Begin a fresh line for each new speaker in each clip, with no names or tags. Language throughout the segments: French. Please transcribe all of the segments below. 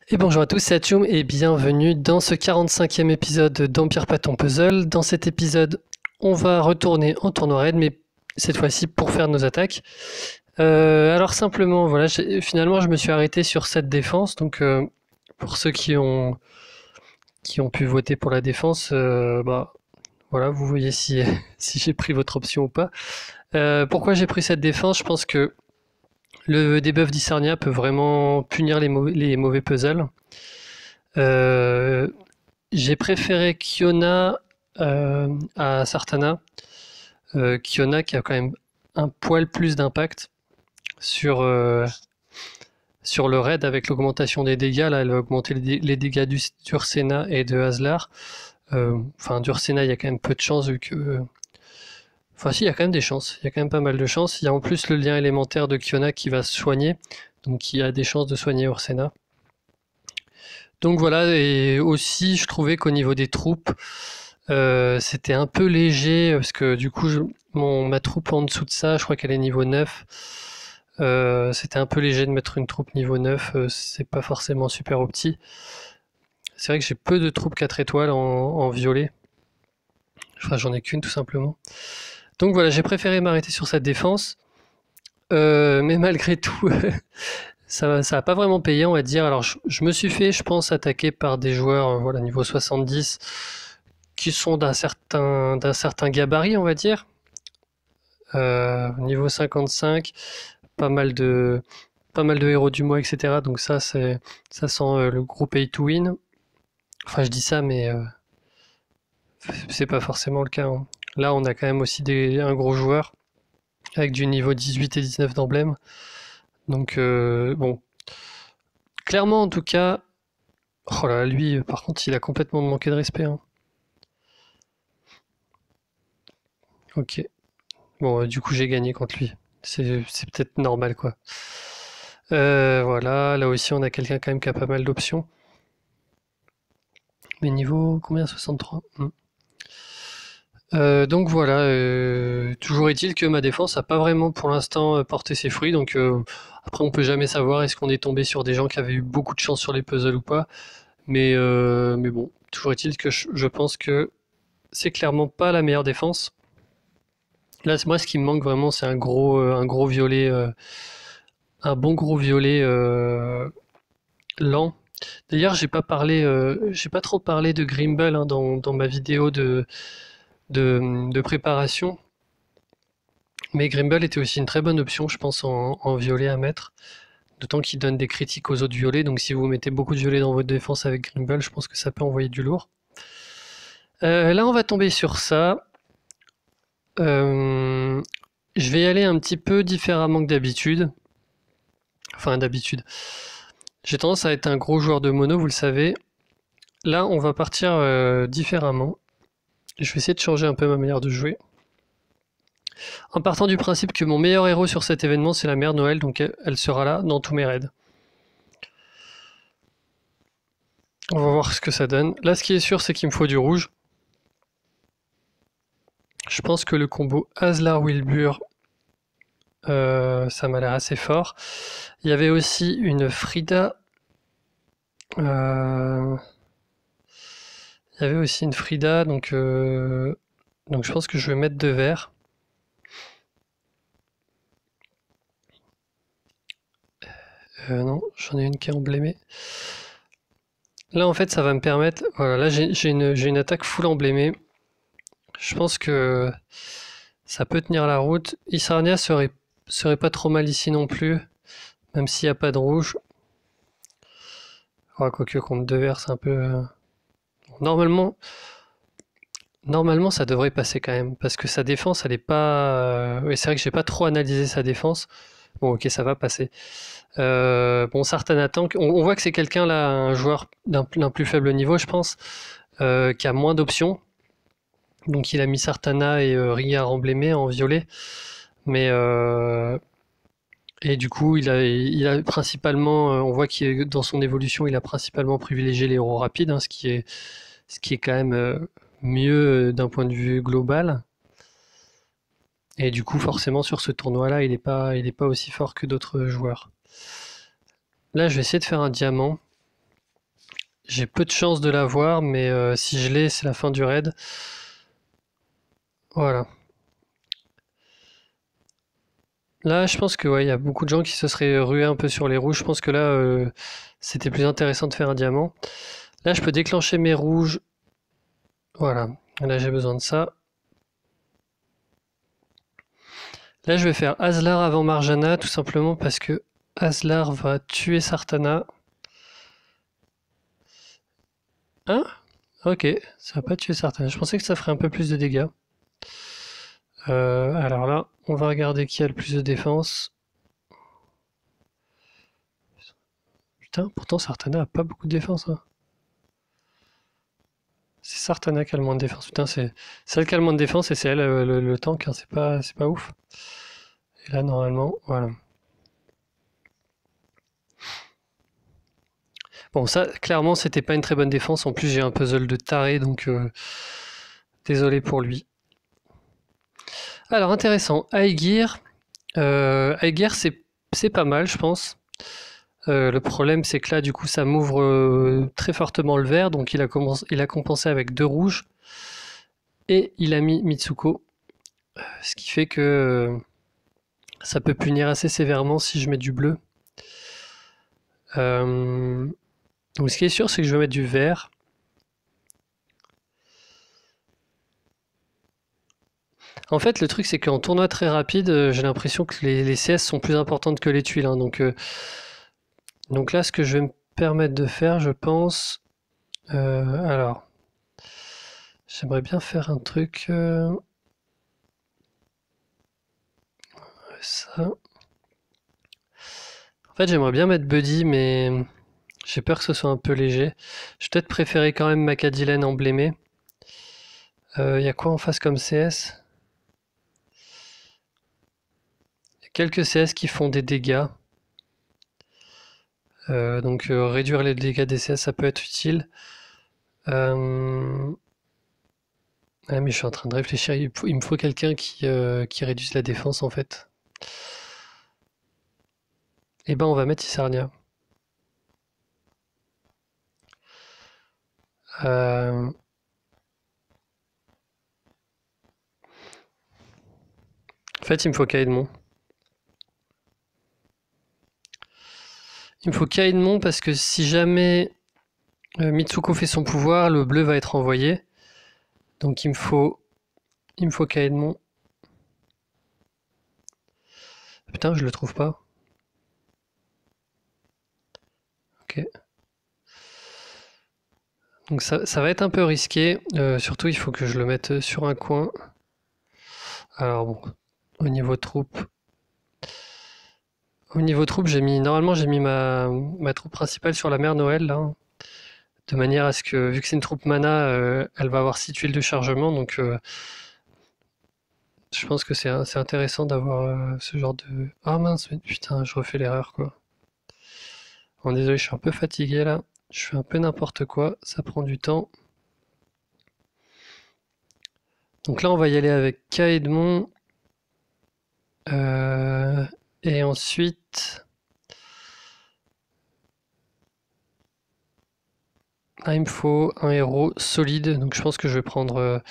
Et bonjour à tous, c'est Atchoum et bienvenue dans ce 45e épisode d'Empire Patton Puzzle. Dans cet épisode, on va retourner en tournoi raid, mais cette fois-ci pour faire nos attaques. Alors simplement, voilà, finalement je me suis arrêté sur cette défense, donc pour ceux qui ont pu voter pour la défense, voilà, vous voyez si, si j'ai pris votre option ou pas. Pourquoi j'ai pris cette défense? Je pense que le debuff d'Isarnia peut vraiment punir les mauvais puzzles. Euh, j'ai préféré Kiona à Sartana. Kiona qui a quand même un poil plus d'impact sur, sur le raid avec l'augmentation des dégâts. Là, elle va augmenter les dégâts d'Ursena et de Hazlar. Enfin, d'Ursena, il y a quand même peu de chances vu que. Enfin, si, il y a quand même des chances. Il y a quand même pas mal de chances. Il y a en plus le lien élémentaire de Kiona qui va se soigner. Donc, qui a des chances de soigner Ursena. Donc voilà, et aussi je trouvais qu'au niveau des troupes, c'était un peu léger, parce que du coup ma troupe en dessous de ça, je crois qu'elle est niveau 9. C'était un peu léger de mettre une troupe niveau 9, c'est pas forcément super opti. C'est vrai que j'ai peu de troupes 4 étoiles en violet. Enfin, j'en ai qu'une tout simplement. Donc voilà, j'ai préféré m'arrêter sur cette défense. Mais malgré tout, ça a pas vraiment payé, on va dire. Alors, je me suis fait, je pense, attaquer par des joueurs, voilà, niveau 70, qui sont d'un certain gabarit, on va dire. Niveau 55, pas mal de, pas mal de héros du mois, etc. Donc ça sent le gros pay to win. Enfin, je dis ça, mais c'est pas forcément le cas, hein. Là, on a quand même aussi un gros joueur avec du niveau 18 et 19 d'emblème. Donc, bon, clairement, en tout cas, oh là, lui, par contre, il a complètement manqué de respect, hein. Ok. Bon, du coup, j'ai gagné contre lui. C'est peut-être normal, quoi. Voilà, là aussi, on a quelqu'un quand même qui a pas mal d'options. Mais niveau combien? 63. Donc voilà, toujours est-il que ma défense a pas vraiment pour l'instant porté ses fruits. Donc après, on peut jamais savoir est-ce qu'on est tombé sur des gens qui avaient eu beaucoup de chance sur les puzzles ou pas. Mais bon, toujours est-il que je pense que c'est clairement pas la meilleure défense. Là, moi, ce qui me manque vraiment, c'est un gros violet, un bon gros violet lent. D'ailleurs, j'ai pas trop parlé de Grimble hein, dans ma vidéo de préparation. Mais Grimble était aussi une très bonne option, je pense, en violet à mettre. D'autant qu'il donne des critiques aux autres violets. Donc si vous mettez beaucoup de violets dans votre défense avec Grimble, je pense que ça peut envoyer du lourd. Là, on va tomber sur ça. Euh, je vais y aller un petit peu différemment que d'habitude. Enfin, d'habitude. J'ai tendance à être un gros joueur de mono, vous le savez. Là, on va partir différemment. Je vais essayer de changer un peu ma manière de jouer. En partant du principe que mon meilleur héros sur cet événement, c'est la mère Noël, donc elle sera là dans tous mes raids. On va voir ce que ça donne. Là, ce qui est sûr, c'est qu'il me faut du rouge. Je pense que le combo Hazlar-Wilbur, ça m'a l'air assez fort. Il y avait aussi une Frida. Il y avait aussi une Frida, donc je pense que je vais mettre de vert. Non, j'en ai une qui est emblémée. Là, en fait, ça va me permettre. Voilà, là, j'ai une attaque full emblémée. Je pense que ça peut tenir la route. Isarnia serait pas trop mal ici non plus, même s'il n'y a pas de rouge. Oh, quoique contre deux verts, c'est un peu. Normalement, normalement, ça devrait passer quand même, parce que sa défense, elle est pas. Oui, c'est vrai que j'ai pas trop analysé sa défense. Bon, ok, ça va passer. Bon, Sartana Tank, on voit que c'est quelqu'un là, un joueur d'un plus faible niveau, je pense, qui a moins d'options. Donc il a mis Sartana et Riyar emblémé en violet. Mais et du coup, il a principalement, on voit qu'il dans son évolution, il a principalement privilégié les héros rapides, hein, ce qui est quand même mieux d'un point de vue global. Et du coup, forcément, sur ce tournoi-là, il est pas aussi fort que d'autres joueurs. Là, je vais essayer de faire un diamant. J'ai peu de chance de l'avoir, mais si je l'ai, c'est la fin du raid. Voilà. Là, je pense que ouais, il y a beaucoup de gens qui se seraient rués un peu sur les rouges. Je pense que là, c'était plus intéressant de faire un diamant. Là, je peux déclencher mes rouges. Voilà. Là, j'ai besoin de ça. Là, je vais faire Aslar avant Marjana, tout simplement parce que Aslar va tuer Sartana. Hein? Ok, ça va pas tuer Sartana. Je pensais que ça ferait un peu plus de dégâts. Alors là, on va regarder qui a le plus de défense. Putain, pourtant Sartana a pas beaucoup de défense, hein. C'est Sartana qui a le moins de défense. Putain, c'est elle qui a le moins de défense et c'est elle le tank, hein. C'est pas ouf. Et là, normalement, voilà. Bon, ça, clairement, c'était pas une très bonne défense. En plus, j'ai un puzzle de taré, donc désolé pour lui. Alors, intéressant. Aegir. Aegir, c'est pas mal, je pense. Le problème, c'est que là, du coup, ça m'ouvre très fortement le vert. Donc, il a compensé avec 2 rouges. Et il a mis Mitsuko. Ce qui fait que ça peut punir assez sévèrement si je mets du bleu. Donc, ce qui est sûr, c'est que je vais mettre du vert. En fait, le truc, c'est qu'en tournoi très rapide, j'ai l'impression que les CS sont plus importantes que les tuiles, hein. Donc là, ce que je vais me permettre de faire, je pense... alors, j'aimerais bien faire un truc... ça... En fait, j'aimerais bien mettre Buddy, mais j'ai peur que ce soit un peu léger. Je vais peut-être préférer quand même Macadilène emblémée. Il y a quoi en face comme CS? Il y a quelques CS qui font des dégâts. Donc réduire les dégâts des CS, ça peut être utile. Ah, mais je suis en train de réfléchir. Il me faut quelqu'un qui réduise la défense en fait. Eh ben, on va mettre Isarnia. Euh, En fait, il me faut Kaedmon. Il me faut Kaedmon parce que si jamais Mitsuko fait son pouvoir, le bleu va être envoyé. Donc il me faut Kaedmon. Putain, je le trouve pas. Ok. Donc ça va être un peu risqué. Surtout, il faut que je le mette sur un coin. Alors bon, au niveau troupe. Au niveau troupe, normalement j'ai mis ma troupe principale sur la mère Noël là, hein, de manière à ce que, vu que c'est une troupe mana, elle va avoir 6 tuiles de chargement, donc je pense que c'est intéressant d'avoir ce genre de... Ah mince, mais putain, je refais l'erreur quoi. Bon, désolé, je suis un peu fatigué là, je fais un peu n'importe quoi, ça prend du temps. Donc là, on va y aller avec Kaedmon. Et ensuite... Là, il me faut un héros solide, donc je pense que je vais prendre...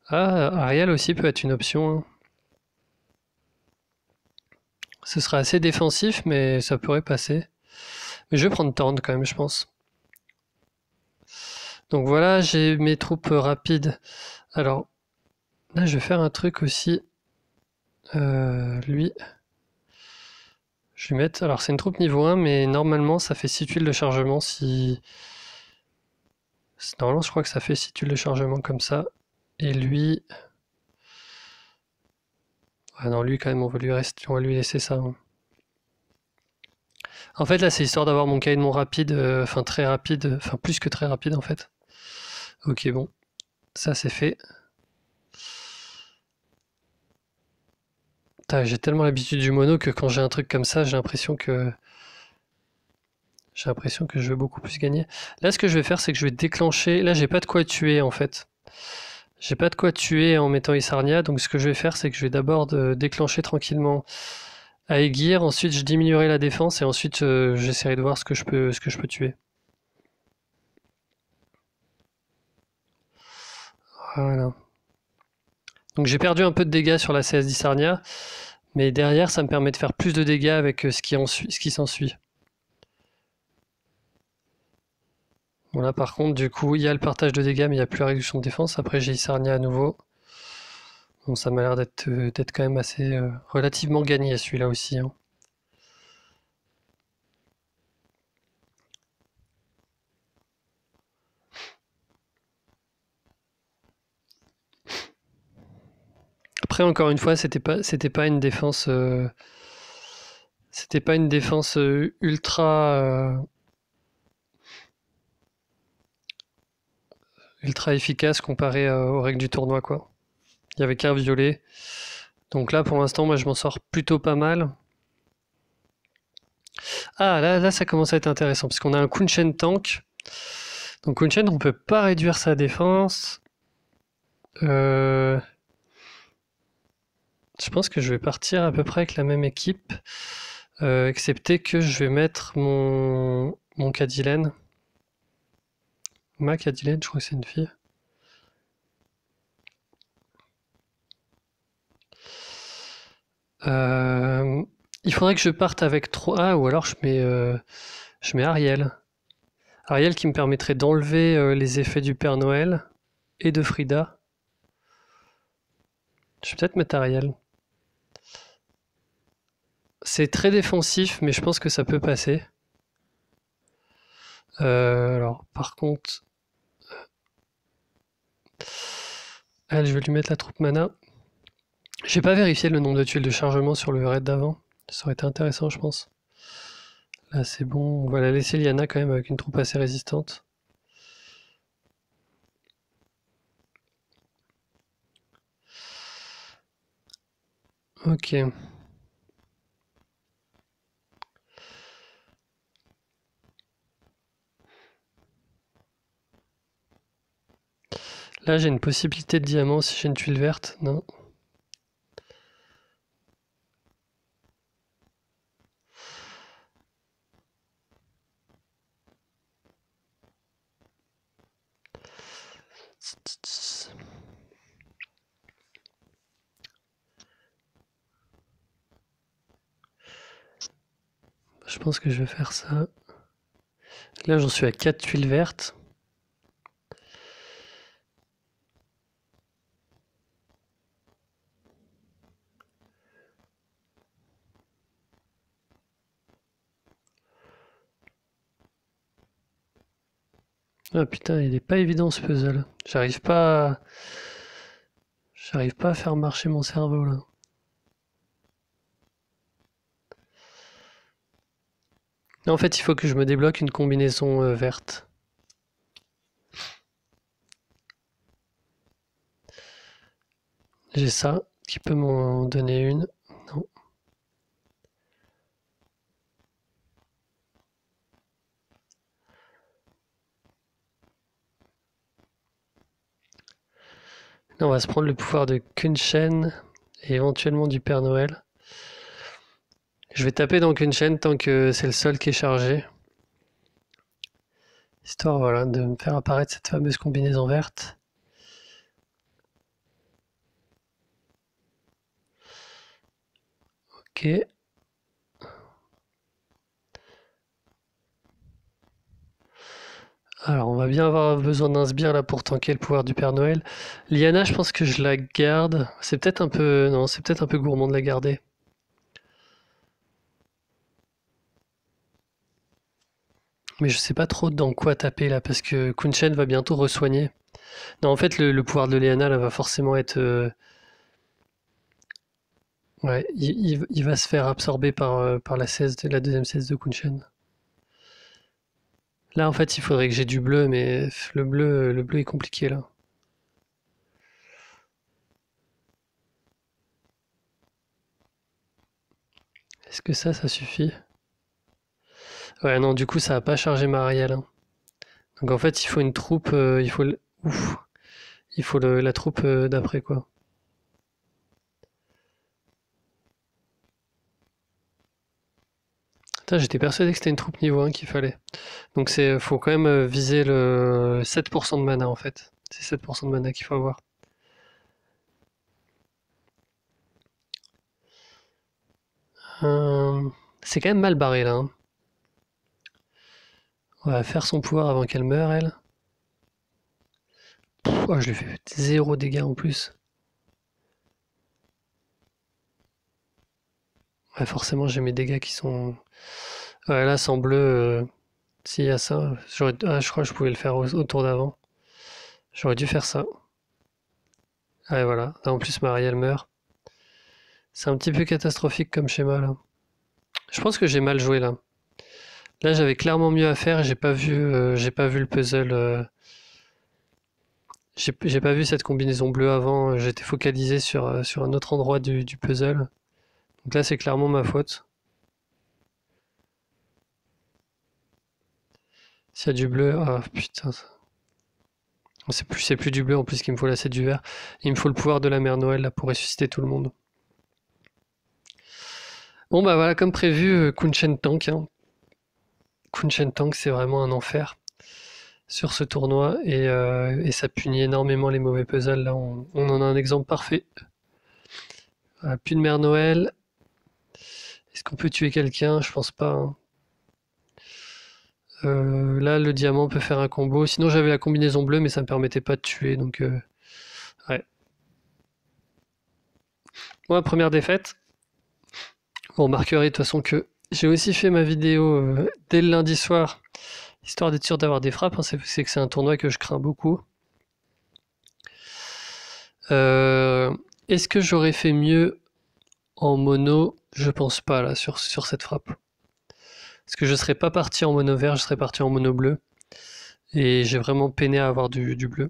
Ah, Ariel aussi peut être une option, hein. Ce sera assez défensif, mais ça pourrait passer. Mais je vais prendre Thorn quand même, je pense. Donc voilà, j'ai mes troupes rapides. Alors, là, je vais faire un truc aussi. Lui, je vais mettre... Alors, c'est une troupe niveau 1, mais normalement, ça fait 6 tuiles de chargement si... Normalement, je crois que ça fait 6 tuiles de chargement comme ça. Et lui... Ah non, lui, quand même, on va lui laisser ça, hein. En fait, là, c'est histoire d'avoir mon Kaedmon rapide, enfin très rapide, enfin plus que très rapide en fait. Ok, bon, ça c'est fait. J'ai tellement l'habitude du mono que quand j'ai un truc comme ça, j'ai l'impression que je vais beaucoup plus gagner. Là, ce que je vais faire, c'est que je vais déclencher. Là, j'ai pas de quoi tuer en fait. J'ai pas de quoi tuer en mettant Isarnia, donc ce que je vais faire, c'est que je vais d'abord déclencher tranquillement Aegir, ensuite je diminuerai la défense et ensuite j'essaierai de voir ce que je peux tuer. Voilà. Donc j'ai perdu un peu de dégâts sur la CS d'Isarnia, mais derrière ça me permet de faire plus de dégâts avec ce qui s'ensuit. Bon là par contre du coup il y a le partage de dégâts mais il n'y a plus la réduction de défense. Après j'ai Isarnia à nouveau. Bon ça m'a l'air d'être quand même assez relativement gagné à celui-là aussi, hein. Après encore une fois c'était pas une défense ultra efficace comparé aux règles du tournoi, quoi. Il y avait qu'un violet. Donc là, pour l'instant, moi, je m'en sors plutôt pas mal. Ah, là, ça commence à être intéressant, parce qu'on a un Kunshen tank. Donc Kunshen, on peut pas réduire sa défense. Je pense que je vais partir à peu près avec la même équipe. Excepté que je vais mettre mon Cadilène. Ma Cadilène, je crois que c'est une fille. Il faudrait que je parte avec 3. Ah, ou alors je mets Ariel. Ariel qui me permettrait d'enlever les effets du Père Noël et de Frida. Je vais peut-être mettre Ariel. C'est très défensif, mais je pense que ça peut passer. Alors, par contre, elle, je vais lui mettre la troupe mana. J'ai pas vérifié le nombre de tuiles de chargement sur le raid d'avant. Ça aurait été intéressant, je pense. Là, c'est bon. On va la laisser Liana quand même avec une troupe assez résistante. Ok. Là, j'ai une possibilité de diamant si j'ai une tuile verte. Non. Je pense que je vais faire ça. Là, j'en suis à 4 tuiles vertes. Ah putain, il est pas évident ce puzzle. J'arrive pas à faire marcher mon cerveau là. En fait, il faut que je me débloque une combinaison verte. J'ai ça, qui peut m'en donner une. Non. Là, on va se prendre le pouvoir de Kunshen et éventuellement du Père Noël. Je vais taper dans Kunshen tant que c'est le seul qui est chargé. Histoire, voilà, de me faire apparaître cette fameuse combinaison verte. Ok. Alors, on va bien avoir besoin d'un sbire là pour tanker le pouvoir du Père Noël. Liana, je pense que je la garde. C'est peut-être un peu... Non, c'est peut-être un peu gourmand de la garder. Mais je sais pas trop dans quoi taper là, parce que Kunshen va bientôt re-soigner. Non, en fait, le pouvoir de Liana là va forcément être... Ouais, il va se faire absorber par la deuxième 16 de Kunshen. Là, en fait, il faudrait que j'ai du bleu, mais le bleu est compliqué là. Est-ce que ça suffit? Ouais, non, du coup, ça va pas charger ma Ariel, hein. Donc en fait, il faut une troupe, ouf, il faut la troupe d'après quoi. Putain, j'étais persuadé que c'était une troupe niveau 1 qu'il fallait. Donc faut quand même viser le 7% de mana en fait. C'est 7% de mana qu'il faut avoir. Euh, c'est quand même mal barré là, hein. On va faire son pouvoir avant qu'elle meure, elle. Oh, je lui fais 0 dégâts en plus. Ouais, forcément, j'ai mes dégâts qui sont. Ouais, là, sans bleu, s'il y a ça, je crois que je pouvais le faire au tour d'avant. J'aurais dû faire ça. Ouais, voilà. Là, en plus, Marielle meurt. C'est un petit peu catastrophique comme schéma, là. Je pense que j'ai mal joué, là. Là, j'avais clairement mieux à faire et j'ai pas vu le puzzle. J'ai pas vu cette combinaison bleue avant. J'étais focalisé sur un autre endroit du puzzle. Donc là, c'est clairement ma faute. S'il y a du bleu, ah putain. C'est plus du bleu en plus qu'il me faut là, c'est du vert. Il me faut le pouvoir de la mère Noël là pour ressusciter tout le monde. Bon bah voilà, comme prévu, Kunchen Tank, hein. Kunchen Tank, c'est vraiment un enfer sur ce tournoi et ça punit énormément les mauvais puzzles. Là, on en a un exemple parfait. Voilà, plus de mère Noël. Est-ce qu'on peut tuer quelqu'un? Je pense pas, hein. Là, le diamant peut faire un combo. Sinon, j'avais la combinaison bleue, mais ça me permettait pas de tuer. Donc, ouais. Bon, première défaite. Vous remarquerez de toute façon que j'ai aussi fait ma vidéo dès le lundi soir, histoire d'être sûr d'avoir des frappes, hein. C'est que c'est un tournoi que je crains beaucoup. Euh, Est-ce que j'aurais fait mieux en mono? Je pense pas là sur cette frappe. Parce que je serais pas parti en mono vert, je serais parti en mono bleu. Et j'ai vraiment peiné à avoir du bleu.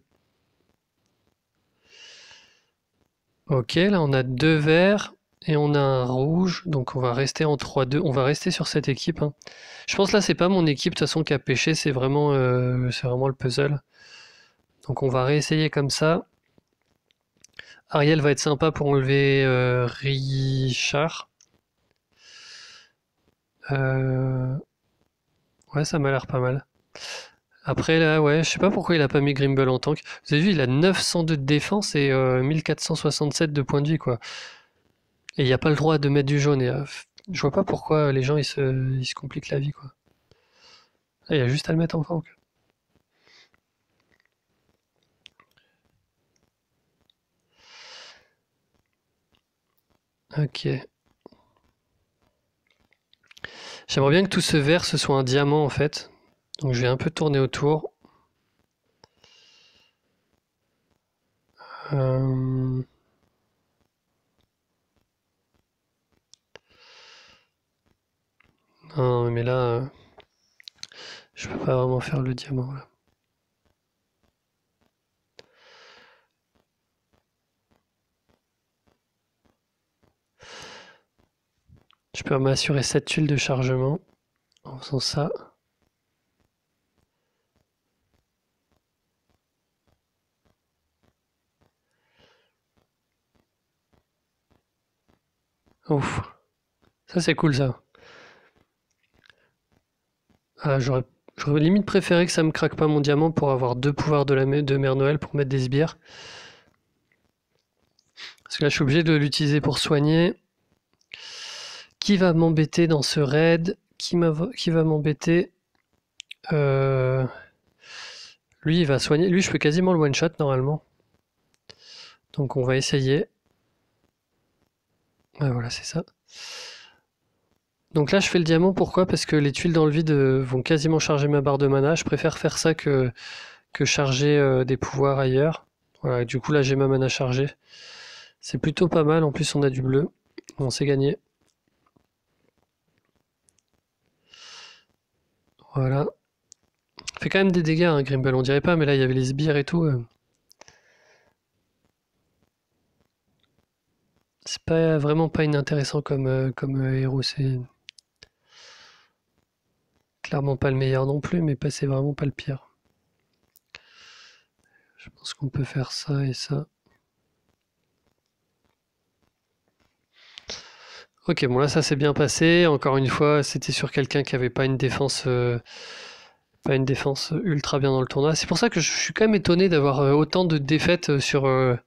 Ok, là on a 2 verts et on a un rouge, donc on va rester en 3-2. On va rester sur cette équipe, hein. Je pense là c'est pas mon équipe de toute façon qui a pêché, c'est vraiment le puzzle. Donc on va réessayer comme ça. Ariel va être sympa pour enlever Richard. Euh, Ouais, ça m'a l'air pas mal. Après là, ouais, je sais pas pourquoi il a pas mis Grimble en tank. Vous avez vu, il a 902 de défense et 1467 de points de vie, quoi. Et il n'y a pas le droit de mettre du jaune. Je vois pas pourquoi les gens ils se compliquent la vie, quoi. Ah, il y a juste à le mettre en tank. Ok. J'aimerais bien que tout ce vert ce soit un diamant en fait. Donc je vais un peu tourner autour. Euh, Non, mais là, je peux pas vraiment faire le diamant là. Je peux m'assurer 7 tuiles de chargement en faisant ça. Ouf, ça c'est cool ça. Ah, j'aurais limite préféré que ça me craque pas mon diamant pour avoir 2 pouvoirs de Mère Noël pour mettre des sbires. Parce que là je suis obligé de l'utiliser pour soigner. Qui va m'embêter dans ce raid? Qui va m'embêter? Euh, Lui il va soigner. Lui je peux quasiment le one shot normalement. Donc on va essayer. Ouais, voilà, c'est ça. Donc là, je fais le diamant, pourquoi? Parce que les tuiles dans le vide vont quasiment charger ma barre de mana. Je préfère faire ça que charger des pouvoirs ailleurs. Voilà, et du coup là j'ai ma mana chargée. C'est plutôt pas mal, en plus on a du bleu. On s'est gagné. Voilà. Fait quand même des dégâts, hein, Grimble, on dirait pas, mais là il y avait les sbires et tout. C'est pas vraiment pas inintéressant comme héros, c'est clairement pas le meilleur non plus, mais c'est vraiment pas le pire. Je pense qu'on peut faire ça et ça. Ok, bon là ça s'est bien passé. Encore une fois, c'était sur quelqu'un qui avait pas une défense ultra bien dans le tournoi. C'est pour ça que je suis quand même étonné d'avoir autant de défaites sur le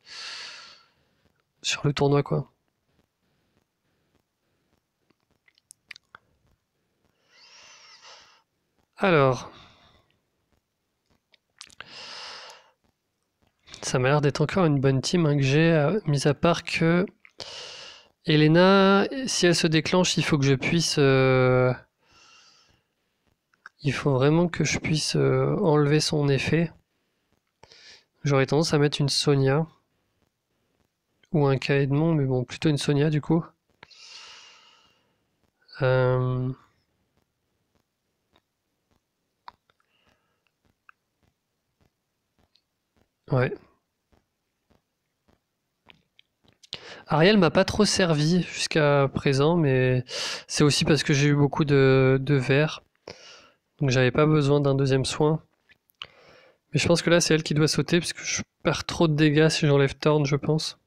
tournoi, quoi. Alors, ça m'a l'air d'être encore une bonne team hein, que j'ai, mis à part que Elena, si elle se déclenche, il faut que je puisse... il faut vraiment que je puisse enlever son effet. J'aurais tendance à mettre une Sonia ou un Kaedmon, mais bon, plutôt une Sonia du coup. Euh, Ouais. Ariel m'a pas trop servi jusqu'à présent, mais c'est aussi parce que j'ai eu beaucoup de verre, donc j'avais pas besoin d'un deuxième soin. Mais je pense que là c'est elle qui doit sauter, puisque je perds trop de dégâts si j'enlève Thorn, je pense.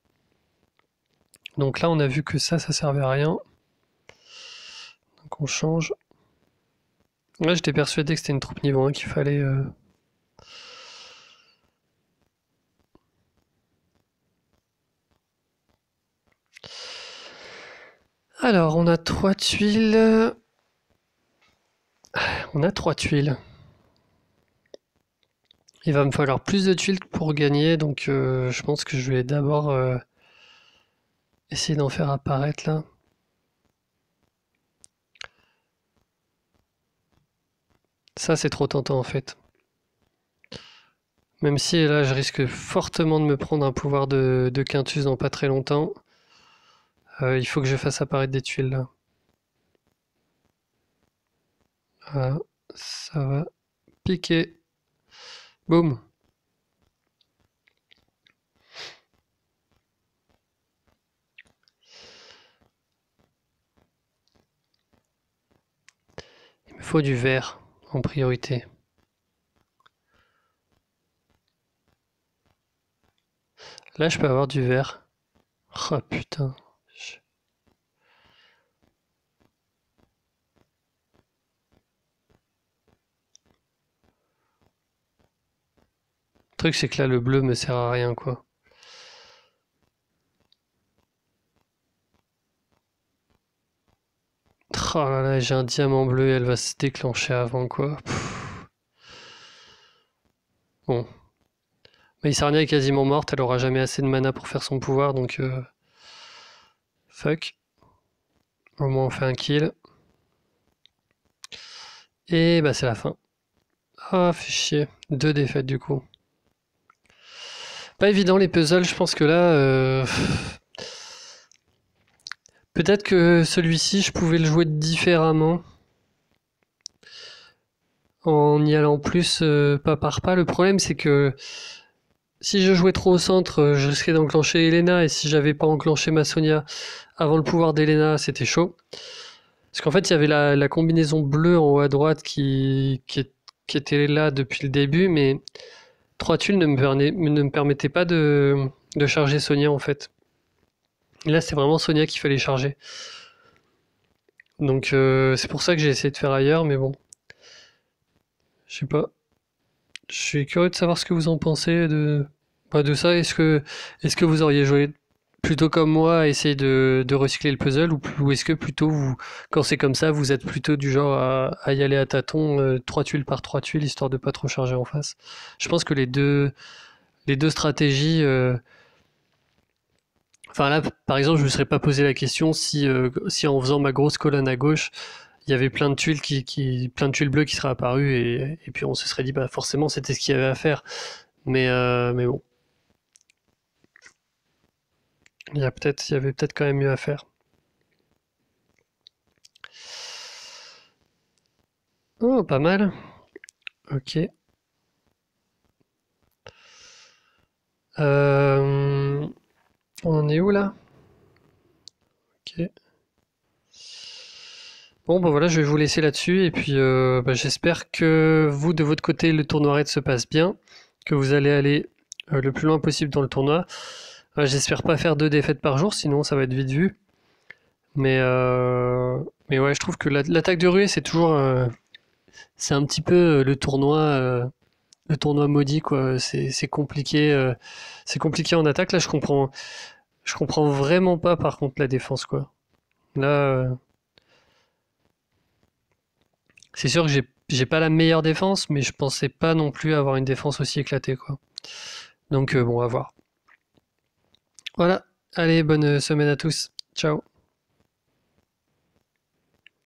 Donc là on a vu que ça servait à rien. Donc on change. Là j'étais persuadé que c'était une troupe niveau 1 qu'il fallait... Alors on a 3 tuiles. On a 3 tuiles. Il va me falloir plus de tuiles pour gagner, donc je pense que je vais d'abord essayer d'en faire apparaître là. Ça c'est trop tentant en fait. Même si là je risque fortement de me prendre un pouvoir de Quintus dans pas très longtemps. Il faut que je fasse apparaître des tuiles là. Voilà, ça va piquer. Boum. Il me faut du vert en priorité. Là je peux avoir du vert. Oh putain. Le truc c'est que là le bleu me sert à rien quoi. Oh là là, j'ai un diamant bleu et elle va se déclencher avant quoi. Bon. Mais Isarnia est quasiment morte, elle aura jamais assez de mana pour faire son pouvoir donc fuck. Au moins on fait un kill. Et bah c'est la fin. Ah, fait chier. 2 défaites du coup. Pas évident les puzzles, je pense que là... peut-être que celui-ci, je pouvais le jouer différemment. En y allant plus pas par pas. Le problème, c'est que si je jouais trop au centre, je risquais d'enclencher Elena. Et si j'avais pas enclenché ma Sonia avant le pouvoir d'Elena, c'était chaud. Parce qu'en fait, il y avait la combinaison bleue en haut à droite qui était là depuis le début, mais 3 tuiles ne me permettaient pas de charger Sonia en fait. Et là, c'est vraiment Sonia qu'il fallait charger. Donc c'est pour ça que j'ai essayé de faire ailleurs, mais bon. Je sais pas. Je suis curieux de savoir ce que vous en pensez de ça. Est-ce que vous auriez joué plutôt comme moi à essayer de recycler le puzzle ou est-ce que plutôt quand c'est comme ça, vous êtes plutôt du genre à y aller à tâtons, 3 tuiles par 3 tuiles, histoire de pas trop charger en face. Je pense que les deux stratégies. Enfin là, par exemple, je me serais pas posé la question si en faisant ma grosse colonne à gauche, il y avait plein de tuiles plein de tuiles bleues qui seraient apparues et puis on se serait dit bah forcément c'était ce qu'il y avait à faire. Mais bon, il y avait peut-être quand même mieux à faire. Oh, pas mal. Ok. Euh, on en est où là? Ok. Bon, bah voilà, je vais vous laisser là-dessus et puis bah, j'espère que vous de votre côté le tournoi raid se passe bien, que vous allez aller le plus loin possible dans le tournoi. J'espère pas faire 2 défaites par jour, sinon ça va être vite vu. Mais, euh, mais ouais, je trouve que l'attaque de ruée, c'est un petit peu le tournoi maudit, quoi. C'est compliqué, c'est compliqué en attaque. Là, je comprends vraiment pas, par contre, la défense, quoi. Là, c'est sûr que j'ai pas la meilleure défense, mais je pensais pas non plus avoir une défense aussi éclatée, quoi. Donc bon, à voir. Voilà, allez, bonne semaine à tous. Ciao.